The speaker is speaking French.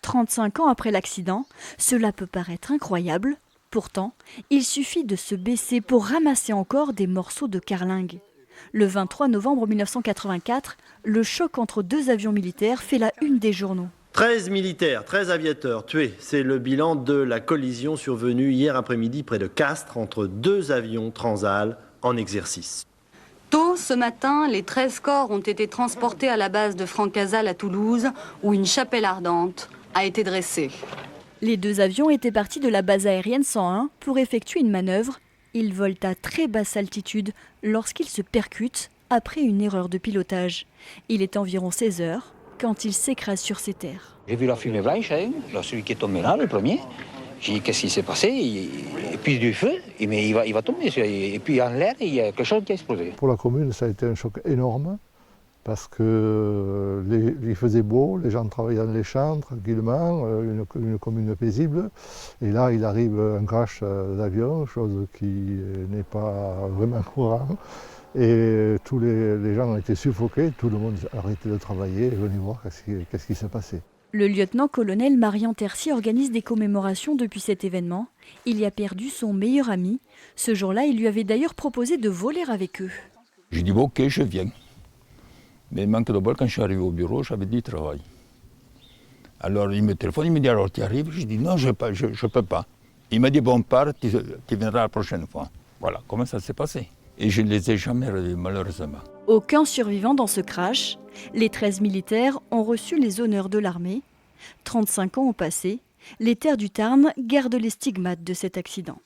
35 ans après l'accident, cela peut paraître incroyable. Pourtant, il suffit de se baisser pour ramasser encore des morceaux de carlingue. Le 23 novembre 1984, le choc entre deux avions militaires fait la une des journaux. 13 militaires, 13 aviateurs tués. C'est le bilan de la collision survenue hier après-midi près de Castres entre deux avions Transal en exercice. Tôt ce matin, les 13 corps ont été transportés à la base de Francazal à Toulouse, où une chapelle ardente a été dressée. Les deux avions étaient partis de la base aérienne 101 pour effectuer une manœuvre. Ils volent à très basse altitude lorsqu'ils se percutent après une erreur de pilotage. Il est environ 16 heures quand ils s'écrasent sur ces terres. J'ai vu la fumée blanche, celui qui est tombé là, le premier. J'ai dit qu'est-ce qui s'est passé, et puis du feu, mais il va tomber. Et puis en l'air, il y a quelque chose qui a explosé. Pour la commune, ça a été un choc énorme parce qu'il faisait beau, les gens travaillaient dans les champs tranquillement, une commune paisible. Et là, il arrive un crash d'avion, chose qui n'est pas vraiment courant. Et tous les gens ont été suffoqués, tout le monde a arrêté de travailler et est venu voir qu'est-ce qui s'est passé. Le lieutenant-colonel Marian Tercy organise des commémorations depuis cet événement. Il y a perdu son meilleur ami. Ce jour-là, il lui avait d'ailleurs proposé de voler avec eux. J'ai dit bon, ok, je viens. Mais manque de bol, quand je suis arrivé au bureau, j'avais du travail. Alors il me téléphone, il me dit alors tu arrives? Je dis non, je peux pas. Il m'a dit bon, part, tu viendras la prochaine fois. Voilà, comment ça s'est passé. Et je ne les ai jamais revus, malheureusement. Aucun survivant dans ce crash. Les 13 militaires ont reçu les honneurs de l'armée. 35 ans ont passé. Les terres du Tarn gardent les stigmates de cet accident.